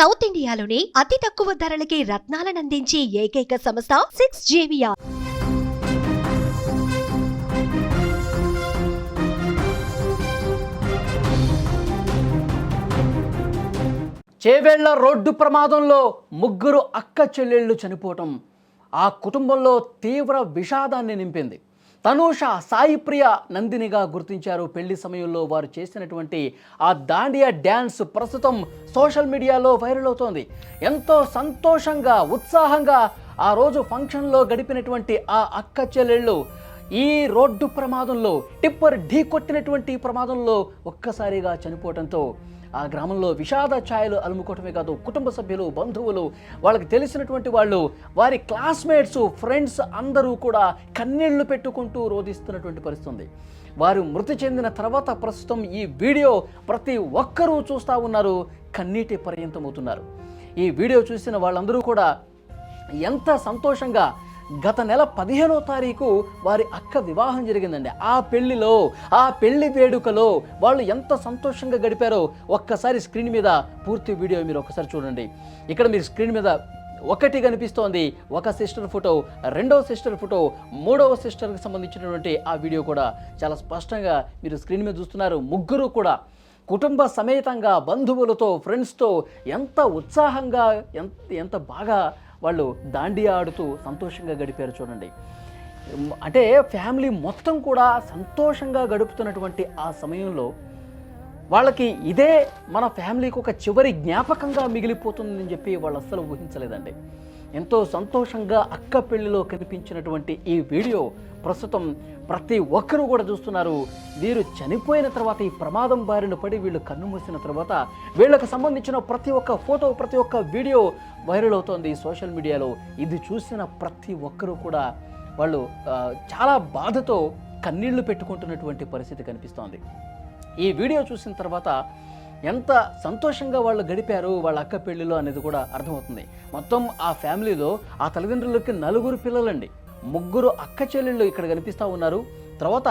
South ఇండియాలోని అతి తక్కువ ధరలకి రత్నాలనందించే ఏకైక సంస్థ 6JVR. చేవేళ్ల రోడ్డు ప్రమాదంలో ముగ్గురు అక్క చెల్లెళ్ళు చనిపోవటం ఆ కుటుంబంలో తీవ్ర విషాదాన్ని నింపింది. తనూష, సాయిప్రియ, నందినిగా గుర్తించారు. పెళ్లి సమయంలో వారు చేసినటువంటి ఆ దాండియా డ్యాన్స్ ప్రస్తుతం సోషల్ మీడియాలో వైరల్ అవుతోంది. ఎంతో సంతోషంగా, ఉత్సాహంగా ఆ రోజు ఫంక్షన్లో గడిపినటువంటి ఆ అక్క చెల్లెళ్ళు ఈ రోడ్డు ప్రమాదంలో, టిప్పర్ ఢీ కొట్టినటువంటి ప్రమాదంలో ఒక్కసారిగా చనిపోవడంతో ఆ గ్రామంలో విషాద ఛాయలు అలుముకోవటమే కాదు, కుటుంబ సభ్యులు, బంధువులు, వాళ్ళకి తెలిసినటువంటి వాళ్ళు, వారి క్లాస్మేట్స్, ఫ్రెండ్స్ అందరూ కూడా కన్నీళ్లు పెట్టుకుంటూ రోధిస్తున్నటువంటి పరిస్థితి. వారు మృతి చెందిన తర్వాత ప్రస్తుతం ఈ వీడియో ప్రతి ఒక్కరూ చూస్తూ ఉన్నారు, కన్నీటి పర్యంతమవుతున్నారు. ఈ వీడియో చూసిన వాళ్ళందరూ కూడా ఎంత సంతోషంగా, గత నెల 15వ తారీఖు వారి అక్క వివాహం జరిగిందండి. ఆ పెళ్లిలో, ఆ పెళ్లి వేడుకలో వాళ్ళు ఎంత సంతోషంగా గడిపారో ఒక్కసారి స్క్రీన్ మీద పూర్తి వీడియో మీరు ఒకసారి చూడండి. ఇక్కడ మీరు స్క్రీన్ మీద ఒకటి కనిపిస్తోంది, ఒక సిస్టర్ ఫోటో, రెండవ సిస్టర్ ఫోటో, మూడవ సిస్టర్కి సంబంధించినటువంటి ఆ వీడియో కూడా చాలా స్పష్టంగా మీరు స్క్రీన్ మీద చూస్తున్నారు. ముగ్గురు కూడా కుటుంబ సమేతంగా, బంధువులతో, ఫ్రెండ్స్తో ఎంత ఉత్సాహంగా, ఎంత బాగా వాళ్ళు దాండియా ఆడుతూ సంతోషంగా గడిపారు చూడండి. అంటే ఫ్యామిలీ మొత్తం కూడా సంతోషంగా గడుపుతున్నటువంటి ఆ సమయంలో వాళ్ళకి ఇదే మన ఫ్యామిలీకి ఒక చివరి జ్ఞాపకంగా మిగిలిపోతుందని చెప్పి వాళ్ళు అస్సలు ఊహించలేదండి. ఎంతో సంతోషంగా అక్క పెళ్లిలో కనిపించినటువంటి ఈ వీడియో ప్రస్తుతం ప్రతి ఒక్కరూ కూడా చూస్తున్నారు. వీరు చనిపోయిన తర్వాత, ఈ ప్రమాదం బారిన పడి వీళ్ళు కన్ను మూసిన తర్వాత వీళ్ళకి సంబంధించిన ప్రతి ఒక్క ఫోటో, ప్రతి ఒక్క వీడియో వైరల్ అవుతోంది సోషల్ మీడియాలో. ఇది చూసిన ప్రతి ఒక్కరూ కూడా వాళ్ళు చాలా బాధతో కన్నీళ్లు పెట్టుకుంటున్నటువంటి పరిస్థితి కనిపిస్తోంది. ఈ వీడియో చూసిన తర్వాత ఎంత సంతోషంగా వాళ్ళు గడిపారు వాళ్ళ అక్క పెళ్లిలో అనేది కూడా అర్థమవుతుంది. మొత్తం ఆ ఫ్యామిలీలో ఆ తల్లిదండ్రులకి 4 పిల్లలండి. 3 అక్క చెల్లెళ్ళు ఇక్కడ కనిపిస్తూ ఉన్నారు. తర్వాత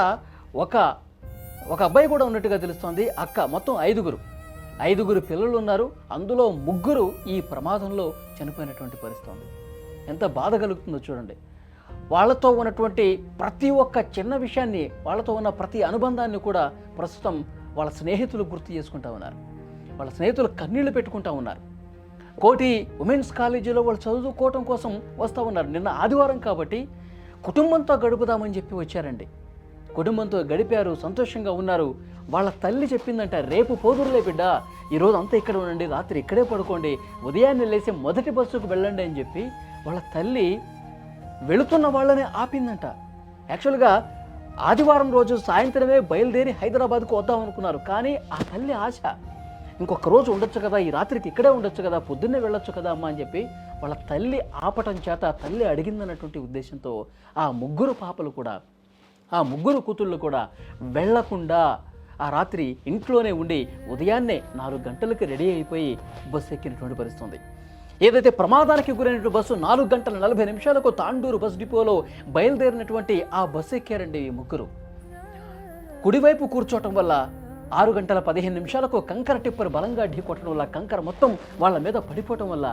ఒక అబ్బాయి కూడా ఉన్నట్టుగా తెలుస్తోంది. అక్క, మొత్తం 5 పిల్లలు ఉన్నారు. అందులో 3 ఈ ప్రమాదంలో చనిపోయినటువంటి పరిస్థితి. ఎంత బాధ కలుగుతుందో చూడండి. వాళ్ళతో ఉన్నటువంటి ప్రతి ఒక్క చిన్న విషయాన్ని, వాళ్ళతో ఉన్న ప్రతి అనుబంధాన్ని కూడా ప్రస్తుతం వాళ్ళ స్నేహితులు గుర్తు చేసుకుంటూ ఉన్నారు. వాళ్ళ స్నేహితులు కన్నీళ్లు పెట్టుకుంటూ ఉన్నారు. కోటి ఉమెన్స్ కాలేజీలో వాళ్ళు చదువుకోవటం కోసం వస్తూ ఉన్నారు. నిన్న ఆదివారం కాబట్టి కుటుంబంతో గడుపుదామని చెప్పి వచ్చారండి. కుటుంబంతో గడిపారు, సంతోషంగా ఉన్నారు. వాళ్ళ తల్లి చెప్పిందంట, రేపు పోదురులే బిడ్డ, ఈరోజు అంతా ఇక్కడ ఉండండి, రాత్రి ఇక్కడే పడుకోండి, ఉదయాన్నే లేచి మొదటి బస్సుకు వెళ్ళండి అని చెప్పి వాళ్ళ తల్లి వెళుతున్న వాళ్ళని ఆపిందంట. యాక్చువల్గా ఆదివారం రోజు సాయంత్రమే బయలుదేరి హైదరాబాద్కు వద్దాం అనుకున్నారు. కానీ ఆ తల్లి ఆశ, ఇంకొక రోజు ఉండొచ్చు కదా, ఈ రాత్రికి ఇక్కడే ఉండొచ్చు కదా, పొద్దున్నే వెళ్ళొచ్చు కదా అమ్మ అని చెప్పి వాళ్ళ తల్లి ఆపటం చేత, తల్లి అడిగిందన్నటువంటి ఉద్దేశంతో ఆ 3 పాపలు కూడా, ఆ 3 కూతుళ్ళు కూడా వెళ్లకుండా ఆ రాత్రి ఇంట్లోనే ఉండి ఉదయాన్నే 4 గంటలకి రెడీ అయిపోయి బస్సు ఎక్కినటువంటి పరిస్థితి. ఏదైతే ప్రమాదానికి గురైనటువంటి బస్సు 4 గంటల 40 నిమిషాలకు తాండూరు బస్ డిపోలో బయలుదేరినటువంటి ఆ బస్సు ఎక్కారండి ఈ 3. కుడివైపు కూర్చోవటం వల్ల 6 గంటల 15 నిమిషాలకు కంకర టిప్పర్ బలంగా ఢీకొట్టడం వల్ల కంకర మొత్తం వాళ్ళ మీద పడిపోవటం వల్ల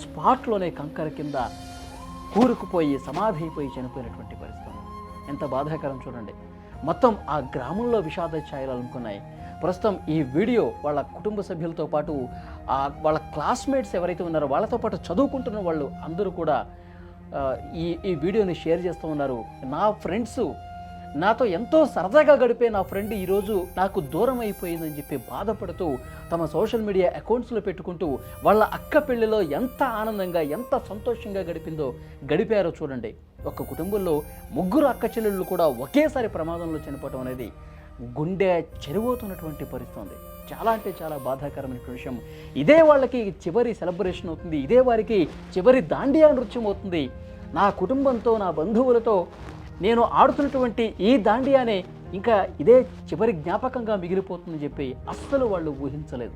స్పాట్లోనే కంకర కింద కూరుకుపోయి సమాధి అయిపోయి చనిపోయినటువంటి పరిస్థితి. ఎంత బాధాకరం చూడండి. మొత్తం ఆ గ్రామంలో విషాద ఛాయలు అలుముకున్నాయి. ప్రస్తుతం ఈ వీడియో వాళ్ళ కుటుంబ సభ్యులతో పాటు వాళ్ళ క్లాస్మేట్స్ ఎవరైతే ఉన్నారో వాళ్ళతో పాటు చదువుకుంటున్న వాళ్ళు అందరూ కూడా ఈ వీడియోని షేర్ చేస్తూ ఉన్నారు. నా ఫ్రెండ్స్, నాతో ఎంతో సరదాగా గడిపే నా ఫ్రెండ్ ఈరోజు నాకు దూరం అయిపోయిందని చెప్పి బాధపడుతూ తమ సోషల్ మీడియా అకౌంట్స్లో పెట్టుకుంటూ వాళ్ళ అక్క పెళ్లిలో ఎంత ఆనందంగా, ఎంత సంతోషంగా గడిపారో చూడండి. ఒక కుటుంబంలో 3 అక్క చెల్లెళ్ళు కూడా ఒకేసారి ప్రమాదంలో చనిపోవటం అనేది గుండె చెరువవుతున్నటువంటి పరిస్థితి. చాలా అంటే చాలా బాధాకరమైనటువంటి విషయం. ఇదే వాళ్ళకి చివరి సెలబ్రేషన్ అవుతుంది, ఇదే వారికి చివరి దాండియా నృత్యం అవుతుంది. నా కుటుంబంతో, నా బంధువులతో నేను ఆడుతున్నటువంటి ఈ దాండియానే ఇంకా ఇదే చివరి జ్ఞాపకంగా మిగిలిపోతుందని చెప్పి అస్సలు వాళ్ళు ఊహించలేదు.